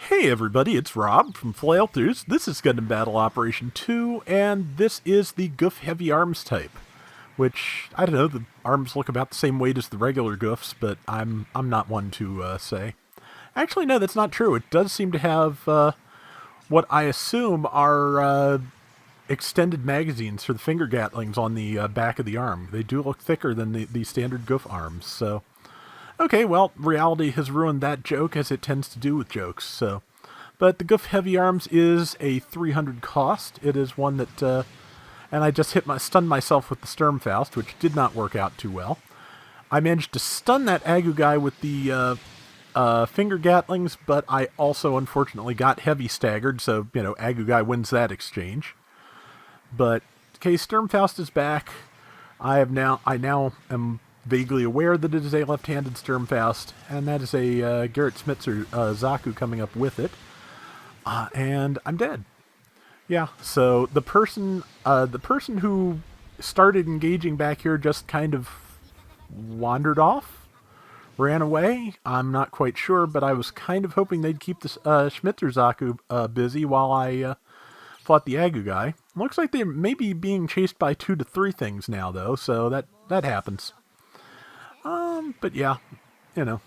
Hey everybody, it's Rob from Flailthroughs. This is Gundam Battle Operation 2, and this is the Gouf Heavy Arms type. Which, I don't know, the arms look about the same weight as the regular Goufs, but I'm not one to say. Actually, no, that's not true. It does seem to have what I assume are extended magazines for the finger gatlings on the back of the arm. They do look thicker than the standard Gouf arms, so... Okay, well, reality has ruined that joke, as it tends to do with jokes, so... But the Gouf Heavy Arms is a 300 cost. It is one that... and I just stunned myself with the Sturmfaust, which did not work out too well. I managed to stun that Agu guy with the finger gatlings, but I also, unfortunately, got heavy staggered, so, you know, Agu guy wins that exchange. But, okay, Sturmfaust is back. I now am vaguely aware that it is a left-handed Sturmfaust, and that is a Garrett Schmitzer Zaku coming up with it. And I'm dead. Yeah, so the person who started engaging back here just kind of wandered off, ran away. I'm not quite sure, but I was kind of hoping they'd keep this Schmitzer Zaku busy while I fought the Agu guy. Looks like they may be being chased by 2 to 3 things now, though, so that happens. But yeah, you know,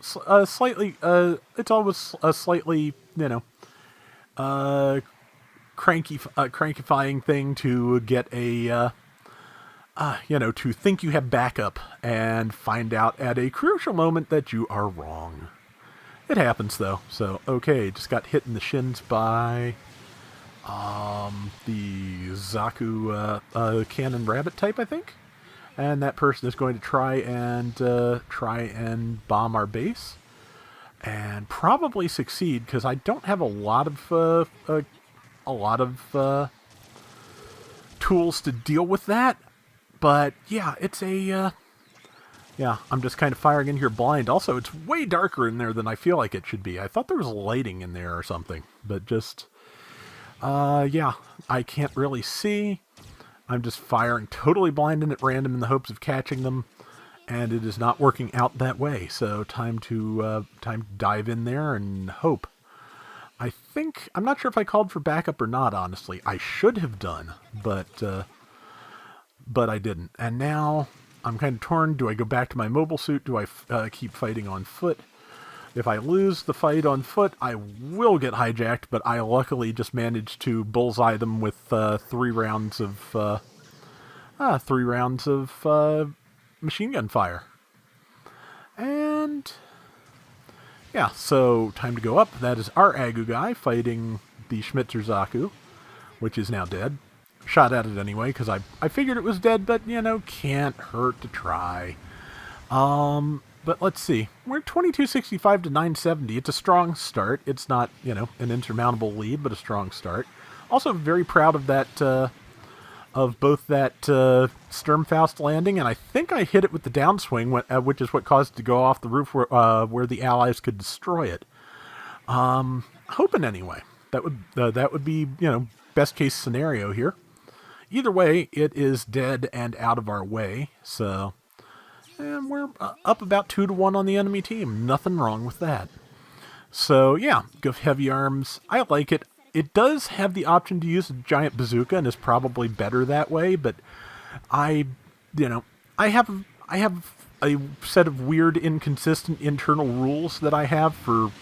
slightly, it's always a slightly, you know, crankifying thing to get a, you know, to think you have backup and find out at a crucial moment that you are wrong. It happens, though, so, okay, just got hit in the shins by, the Zaku, cannon rabbit type, I think? And that person is going to try and bomb our base, and probably succeed because I don't have a lot of tools to deal with that. But yeah, it's a yeah. I'm just kind of firing in here blind. Also, it's way darker in there than I feel like it should be. I thought there was lighting in there or something, but just yeah, I can't really see. I'm just firing totally blind and at random in the hopes of catching them, and it is not working out that way. So time to dive in there and hope. I'm not sure if I called for backup or not. Honestly, I should have done, but I didn't. And now I'm kind of torn. Do I go back to my mobile suit? Do I keep fighting on foot? If I lose the fight on foot, I will get hijacked, but I luckily just managed to bullseye them with 3 rounds of machine gun fire. And yeah, so time to go up. That is our Agu guy fighting the Schmitzer Zaku, which is now dead. Shot at it anyway, because I figured it was dead, but, you know, can't hurt to try. But let's see. We're 2265 to 970. It's a strong start. It's not, you know, an insurmountable lead, but a strong start. Also very proud of that, of both that Sturmfaust landing, and I think I hit it with the downswing, which is what caused it to go off the roof where the Allies could destroy it. Hoping anyway. That would be, you know, best case scenario here. Either way, it is dead and out of our way, so... And we're up about 2 to 1 on the enemy team. Nothing wrong with that. So, yeah, Gouf Heavy Arms. I like it. It does have the option to use a giant bazooka and is probably better that way, but I have a set of weird, inconsistent internal rules that I have for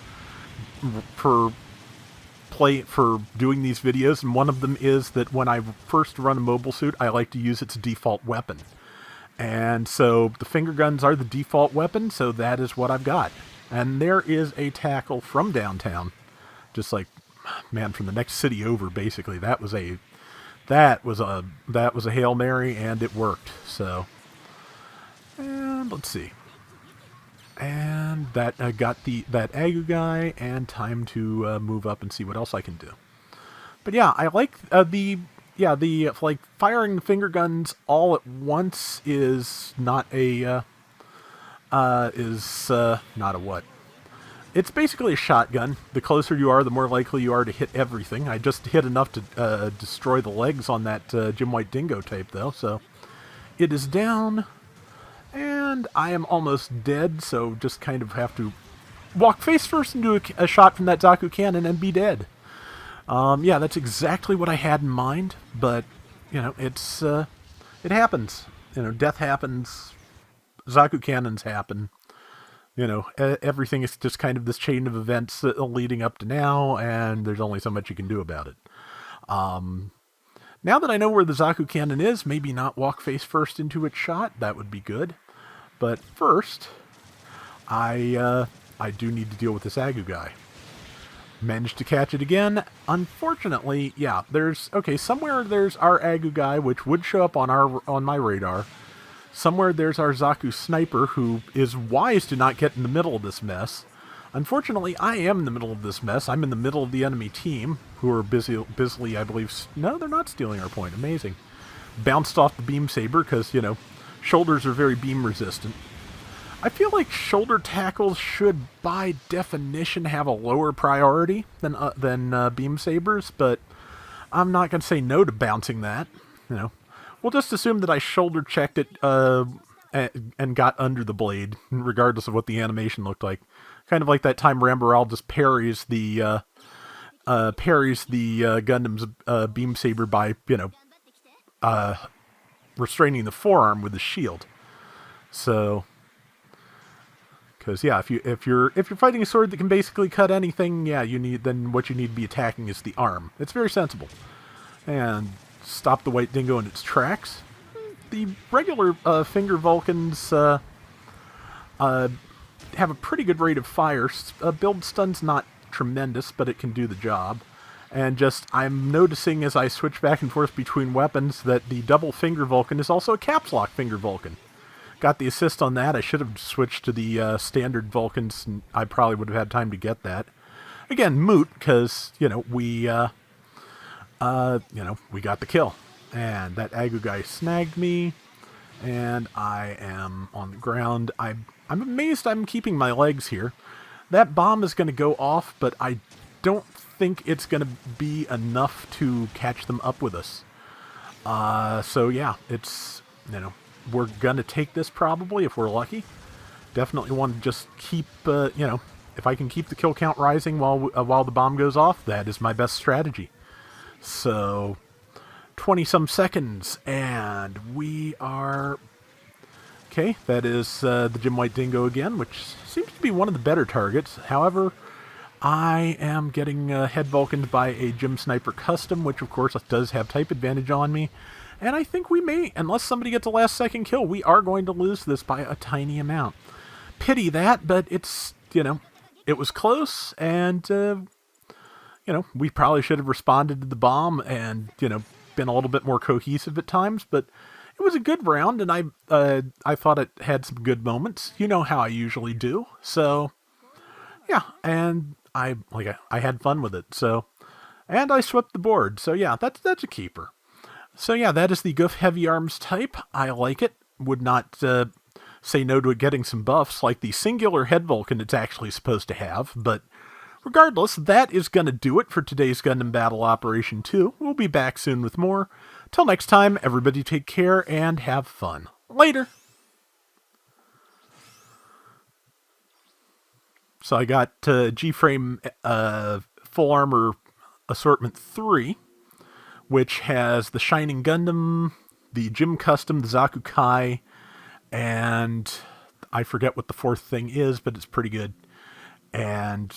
doing these videos, and one of them is that when I first run a mobile suit, I like to use its default weapon. And so the finger guns are the default weapon, so that is what I've got. And there is a tackle from downtown, just like, man, from the next city over, basically. That was a Hail Mary, and it worked. So, and let's see. And that got that Agu guy, and time to move up and see what else I can do. But yeah, I like like firing finger guns all at once is not a what? It's basically a shotgun. The closer you are, the more likely you are to hit everything. I just hit enough to destroy the legs on that Jim White Dingo tape, though. So it is down, and I am almost dead. So just kind of have to walk face first into a shot from that Zaku cannon and be dead. Yeah, that's exactly what I had in mind, but, it happens. Death happens, Zaku cannons happen. Everything is just kind of this chain of events leading up to now, and there's only so much you can do about it. Now that I know where the Zaku cannon is, maybe not walk face first into its shot. That would be good. But first, I do need to deal with this Agu guy. Managed to catch it again. Unfortunately, yeah, somewhere there's our Agu guy, which would show up on my radar. Somewhere there's our Zaku sniper, who is wise to not get in the middle of this mess. Unfortunately, I am in the middle of this mess. I'm in the middle of the enemy team, who are busily, I believe... No, they're not stealing our point. Amazing. Bounced off the beam saber, because, shoulders are very beam resistant. I feel like shoulder tackles should, by definition, have a lower priority than beam sabers, but I'm not going to say no to bouncing that. We'll just assume that I shoulder checked it and got under the blade, regardless of what the animation looked like. Kind of like that time Rambaral just parries the Gundam's beam saber by restraining the forearm with the shield. So, because yeah, if you're fighting a sword that can basically cut anything, yeah, what you need to be attacking is the arm. It's very sensible. And stop the White Dingo in its tracks. The regular Finger Vulcans have a pretty good rate of fire. Build stun's not tremendous, but it can do the job. And I'm noticing as I switch back and forth between weapons that the double Finger Vulcan is also a caps lock Finger Vulcan. Got the assist on that. I should have switched to the standard Vulcans, and I probably would have had time to get that. Again, moot, because, we got the kill. And that Agu guy snagged me, and I am on the ground. I'm amazed I'm keeping my legs here. That bomb is going to go off, but I don't think it's going to be enough to catch them up with us. So yeah, it's, we're going to take this probably if we're lucky. Definitely want to just keep, if I can keep the kill count rising while the bomb goes off, that is my best strategy. So 20-some seconds, and we are... Okay, that is the Jim White Dingo again, which seems to be one of the better targets. However, I am getting head Vulcaned by a Jim Sniper Custom, which of course does have type advantage on me. And I think we may, unless somebody gets a last second kill, we are going to lose this by a tiny amount. Pity that, but it's, it was close, and, we probably should have responded to the bomb and, been a little bit more cohesive at times, but it was a good round, and I thought it had some good moments. You know how I usually do. So, yeah, and I had fun with it. So, and I swept the board. So yeah, that's a keeper. So yeah, that is the Gouf Heavy Arms type. I like it. Would not say no to it getting some buffs like the singular head Vulcan it's actually supposed to have, but regardless, that is going to do it for today's Gundam Battle Operation 2. We'll be back soon with more. Till next time, everybody take care and have fun. Later! So I got G-Frame Full Armor Assortment 3, which has the Shining Gundam, the Jim Custom, the Zaku Kai, and I forget what the fourth thing is, but it's pretty good. And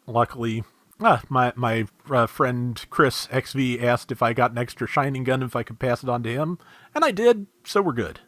luckily, my friend Chris XV asked if I got an extra Shining Gundam if I could pass it on to him, and I did, so we're good.